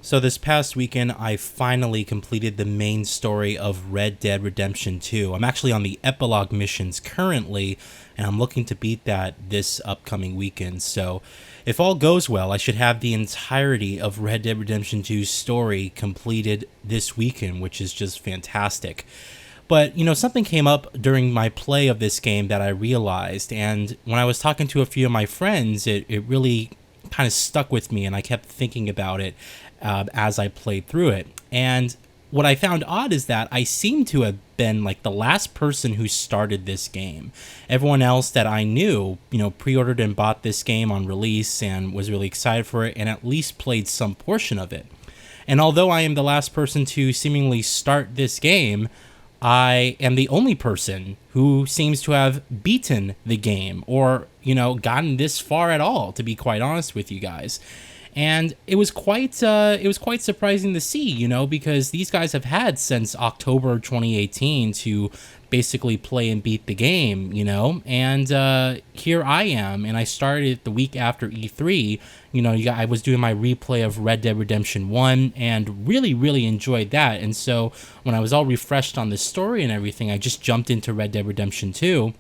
So this past weekend, I finally completed the main story of Red Dead Redemption 2. I'm actually on the epilogue missions currently, and I'm looking to beat that this upcoming weekend. So if all goes well, I should have the entirety of Red Dead Redemption 2's story completed this weekend, which is just fantastic. But, something came up during my play of this game that I realized, and when I was talking to a few of my friends, it really kind of stuck with me, and I kept thinking about it as I played through it. And what I found odd is that I seem to have been like the last person who started this game. Everyone else that I knew, pre-ordered and bought this game on release and was really excited for it and at least played some portion of it. And although I am the last person to seemingly start this game, I am the only person who seems to have beaten the game or, gotten this far at all, to be quite honest with you guys. And it was quite surprising to see, because these guys have had since October 2018 to basically play and beat the game, and here I am, and I started the week after E3. I was doing my replay of Red Dead Redemption 1 and really, really enjoyed that. And so when I was all refreshed on the story and everything, I just jumped into Red Dead Redemption 2.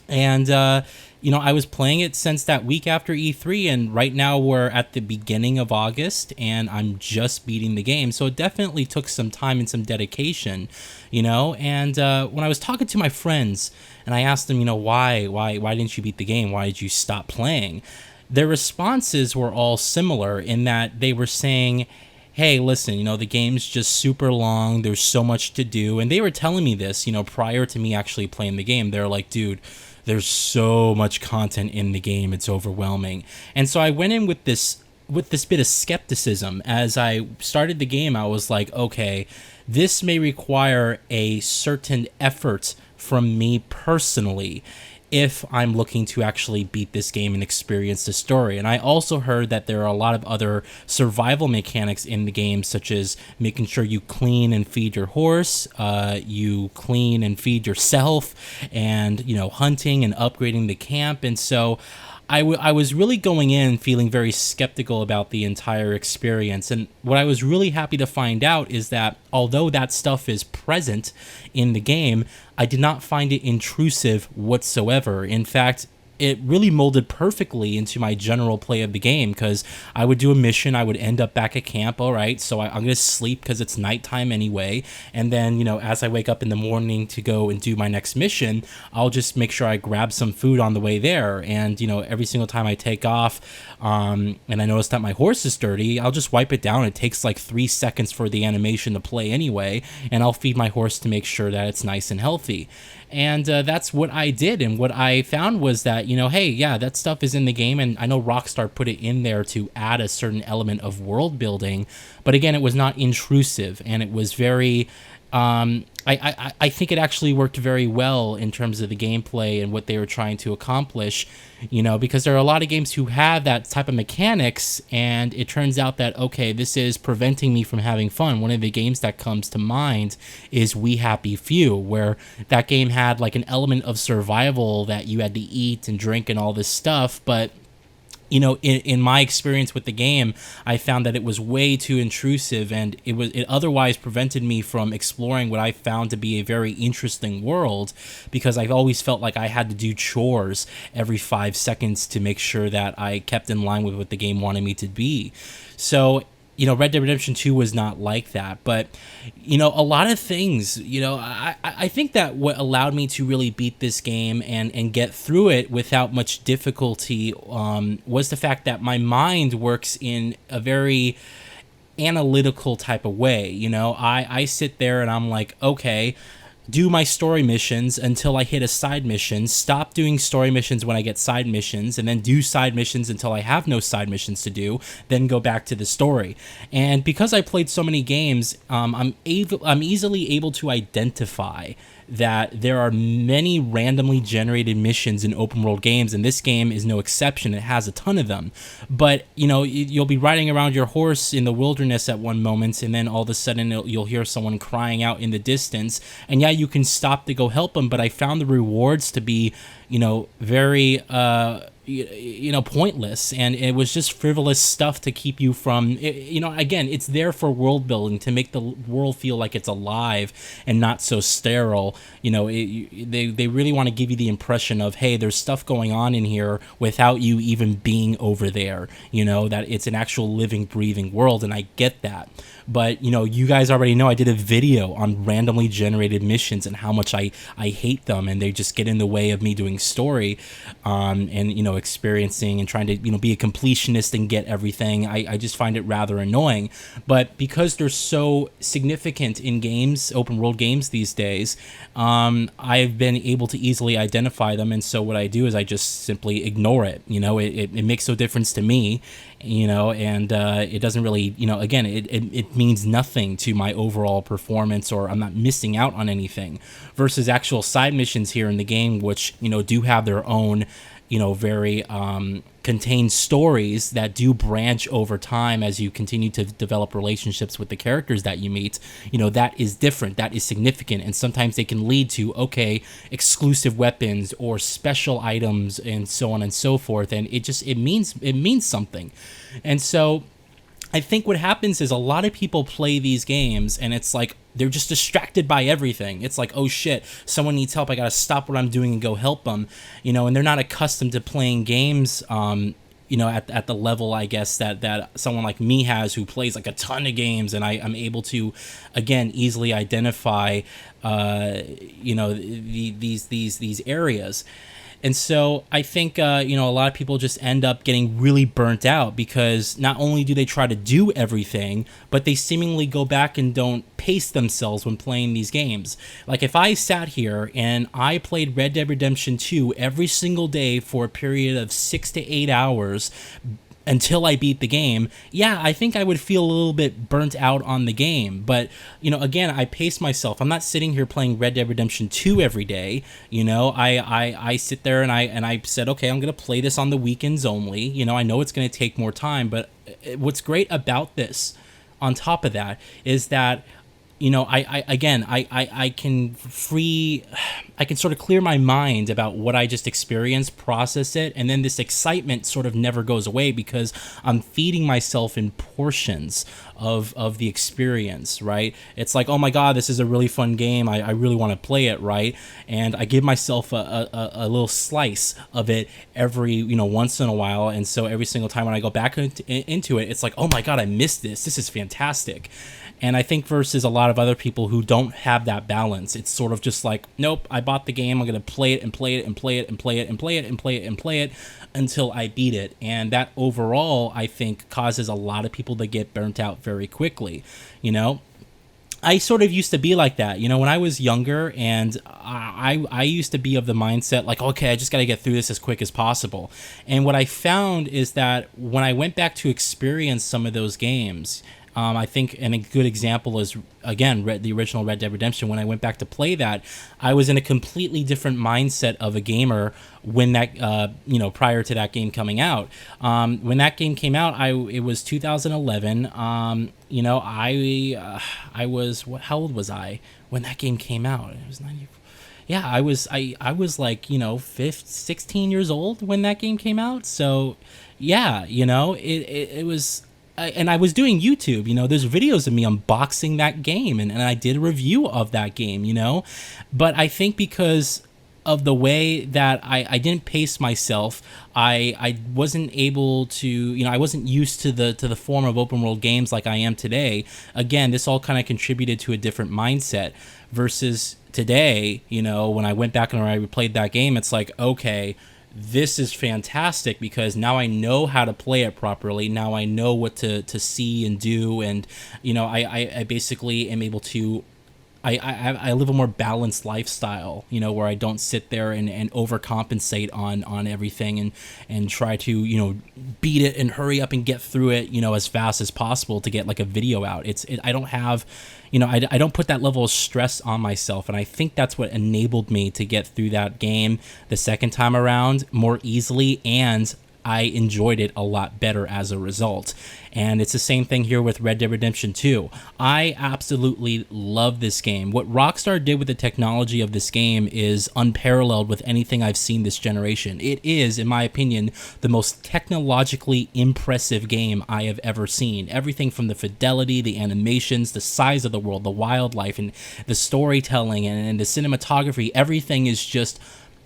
And, I was playing it since that week after E3, and right now we're at the beginning of August, and I'm just beating the game. So it definitely took some time and some dedication, And when I was talking to my friends, and I asked them, why didn't you beat the game? Why did you stop playing? Their responses were all similar in that they were saying, hey, listen, the game's just super long. There's so much to do. And they were telling me this, prior to me actually playing the game. They're like, dude, there's so much content in the game. It's overwhelming. And so I went in with this bit of skepticism. As I started the game, I was like, okay, this may require a certain effort from me personally if I'm looking to actually beat this game and experience the story. And I also heard that there are a lot of other survival mechanics in the game, such as making sure you clean and feed your horse, you clean and feed yourself, and, hunting and upgrading the camp. And so I was really going in feeling very skeptical about the entire experience. And what I was really happy to find out is that although that stuff is present in the game, I did not find it intrusive whatsoever. In fact, it really molded perfectly into my general play of the game, because I would do a mission, I would end up back at camp, all right, so I'm going to sleep because it's nighttime anyway, and then, as I wake up in the morning to go and do my next mission, I'll just make sure I grab some food on the way there, and, every single time I take off, and I notice that my horse is dirty, I'll just wipe it down. It takes like 3 seconds for the animation to play anyway, and I'll feed my horse to make sure that it's nice and healthy. And that's what I did. And what I found was that, hey, yeah, that stuff is in the game. And I know Rockstar put it in there to add a certain element of world building. But again, it was not intrusive. And it was very... I think it actually worked very well in terms of the gameplay and what they were trying to accomplish, because there are a lot of games who have that type of mechanics, and it turns out that, okay, this is preventing me from having fun. One of the games that comes to mind is We Happy Few, where that game had like an element of survival that you had to eat and drink and all this stuff, but in my experience with the game, I found that it was way too intrusive, and it otherwise prevented me from exploring what I found to be a very interesting world, because I've always felt like I had to do chores every 5 seconds to make sure that I kept in line with what the game wanted me to be. So Red Dead Redemption 2 was not like that. But, a lot of things, I think that what allowed me to really beat this game and get through it without much difficulty was the fact that my mind works in a very analytical type of way. I sit there and I'm like, okay, do my story missions until I hit a side mission, stop doing story missions when I get side missions, and then do side missions until I have no side missions to do, then go back to the story. And because I played so many games, I'm easily able to identify that there are many randomly generated missions in open world games, and this game is no exception. It has a ton of them. But, you'll be riding around your horse in the wilderness at one moment, and then all of a sudden you'll hear someone crying out in the distance, and yeah, you can stop to go help them, but I found the rewards to be very pointless, and it was just frivolous stuff to keep you from again, it's there for world building, to make the world feel like it's alive and not so sterile. They really want to give you the impression of, hey, there's stuff going on in here without you even being over there, that it's an actual living, breathing world. And I get that. But you guys already know I did a video on randomly generated missions and how much I hate them, and they just get in the way of me doing story, and experiencing and trying to be a completionist and get everything. I just find it rather annoying. But because they're so significant in games, open world games these days, I've been able to easily identify them, and so what I do is I just simply ignore it. It makes no difference to me, and it doesn't really, again, it means nothing to my overall performance, or I'm not missing out on anything, versus actual side missions here in the game, which do have their own very contained stories that do branch over time as you continue to develop relationships with the characters that you meet. That is different, that is significant, and sometimes they can lead to exclusive weapons or special items and so on and so forth, and it means something. And so I think what happens is a lot of people play these games and it's like they're just distracted by everything. It's like, oh shit, someone needs help, I gotta stop what I'm doing and go help them, and they're not accustomed to playing games at the level, I guess, that someone like me has, who plays like a ton of games, and I'm able to, again, easily identify these areas. And so I think, a lot of people just end up getting really burnt out, because not only do they try to do everything, but they seemingly go back and don't pace themselves when playing these games. Like, if I sat here and I played Red Dead Redemption 2 every single day for a period of 6 to 8 hours until I beat the game, I think I would feel a little bit burnt out on the game. But, again, I pace myself. I'm not sitting here playing Red Dead Redemption 2 every day. I sit there and I said, okay, I'm going to play this on the weekends only. I know it's going to take more time, but what's great about this, on top of that, is that I can sort of clear my mind about what I just experienced, process it, and then this excitement sort of never goes away, because I'm feeding myself in portions of the experience, right? It's like, oh my god, this is a really fun game, I really want to play it, right? And I give myself a little slice of it every once in a while, and so every single time when I go back into it, it's like, oh my god, I missed this is fantastic. And I think versus a lot of other people who don't have that balance, it's sort of just like, nope, I bought the game, I'm going to play it and play it and play it and play it and play it and play it and play it until I beat it. And that overall, I think, causes a lot of people to get burnt out very quickly. I sort of used to be like that, when I was younger, and I used to be of the mindset like, okay, I just got to get through this as quick as possible. And what I found is that when I went back to experience some of those games, I think, and a good example is, again, the original Red Dead Redemption. When I went back to play that, I was in a completely different mindset of a gamer when that, prior to that game coming out. When that game came out, it was 2011. I was, how old was I when that game came out? It was 90. Yeah, I was like, 16 years old when that game came out. So, yeah, it was. And I was doing YouTube, there's videos of me unboxing that game, and I did a review of that game, but I think because of the way that I didn't pace myself, I wasn't able to, I wasn't used to the form of open world games like I am today. Again, this all kind of contributed to a different mindset versus today, when I went back and I replayed that game, it's like, okay, this is fantastic, because now I know how to play it properly. Now I know what to see and do, and I basically am able to I live a more balanced lifestyle, where I don't sit there and overcompensate on everything and try to, beat it and hurry up and get through it, as fast as possible to get like a video out. I don't have, I don't put that level of stress on myself. And I think that's what enabled me to get through that game the second time around more easily, and I enjoyed it a lot better as a result. And it's the same thing here with Red Dead Redemption 2. I absolutely love this game. What Rockstar did with the technology of this game is unparalleled with anything I've seen this generation. It is, in my opinion, the most technologically impressive game I have ever seen. Everything from the fidelity, the animations, the size of the world, the wildlife, and the storytelling and the cinematography, everything is just,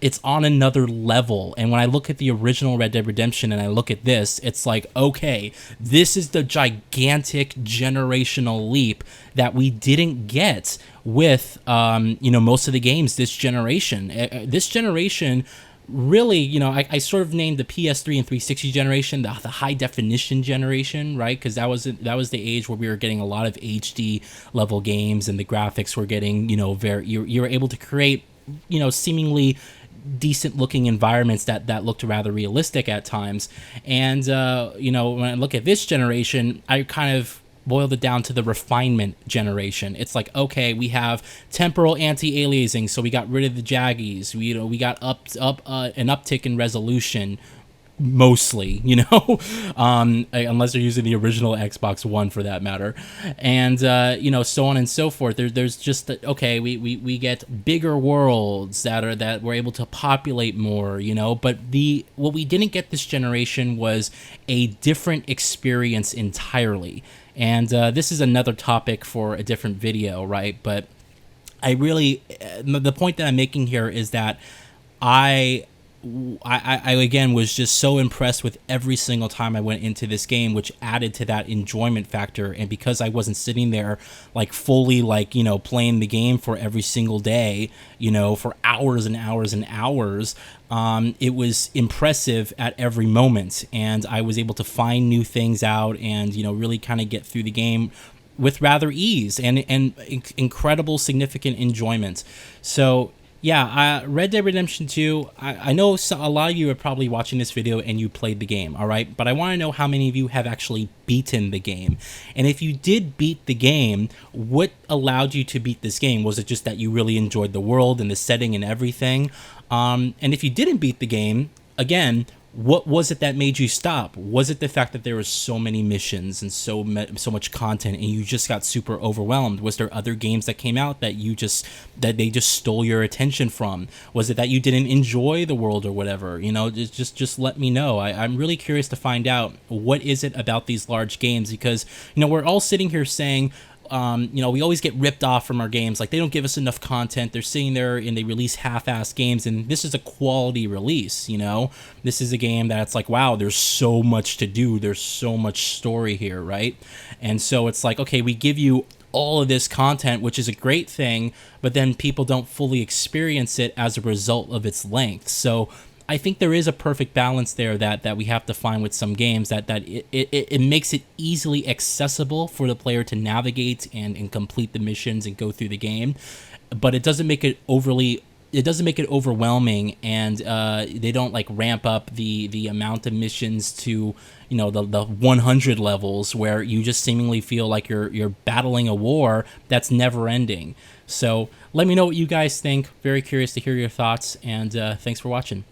it's on another level. And when I look at the original Red Dead Redemption and I look at this, it's like, okay, this is the gigantic generational leap that we didn't get with, most of the games this generation. This generation really, I sort of named the PS3 and 360 generation the high definition generation, right? Because that was the age where we were getting a lot of HD level games and the graphics were getting, very, you were able to create, seemingly decent looking environments that looked rather realistic at times. And when I look at this generation, I kind of boiled it down to the refinement generation. It's like, okay, we have temporal anti-aliasing, so we got rid of the jaggies. We got an uptick in resolution, mostly, unless they're using the original Xbox One for that matter, and so on and so forth. There's just okay, we get bigger worlds that we're able to populate more, but what we didn't get this generation was a different experience entirely. And this is another topic for a different video, right? But the point that I'm making here is that I again was just so impressed with every single time I went into this game, which added to that enjoyment factor. And because I wasn't sitting there fully playing the game for every single day, for hours and hours and hours, it was impressive at every moment. And I was able to find new things out and, really kind of get through the game with rather ease and incredible significant enjoyment. So yeah, Red Dead Redemption 2, I know a lot of you are probably watching this video and you played the game, all right? But I want to know how many of you have actually beaten the game. And if you did beat the game, what allowed you to beat this game? Was it just that you really enjoyed the world and the setting and everything? And if you didn't beat the game, again, what was it that made you stop? Was it the fact that there were so many missions and so much content and you just got super overwhelmed? Was there other games that came out that they just stole your attention from? Was it that you didn't enjoy the world or whatever? Just let me know. I'm really curious to find out what is it about these large games, because we're all sitting here saying, we always get ripped off from our games. Like, they don't give us enough content. They're sitting there and they release half-assed games, and this is a quality release, This is a game that's like, wow, there's so much to do. There's so much story here, right? And so it's like, okay, we give you all of this content, which is a great thing, but then people don't fully experience it as a result of its length. So I think there is a perfect balance there that we have to find with some games, that it makes it easily accessible for the player to navigate and complete the missions and go through the game, but it doesn't make it overwhelming, and they don't ramp up the amount of missions to the 100 levels where you just seemingly feel like you're battling a war that's never ending. So let me know what you guys think. Very curious to hear your thoughts, and thanks for watching.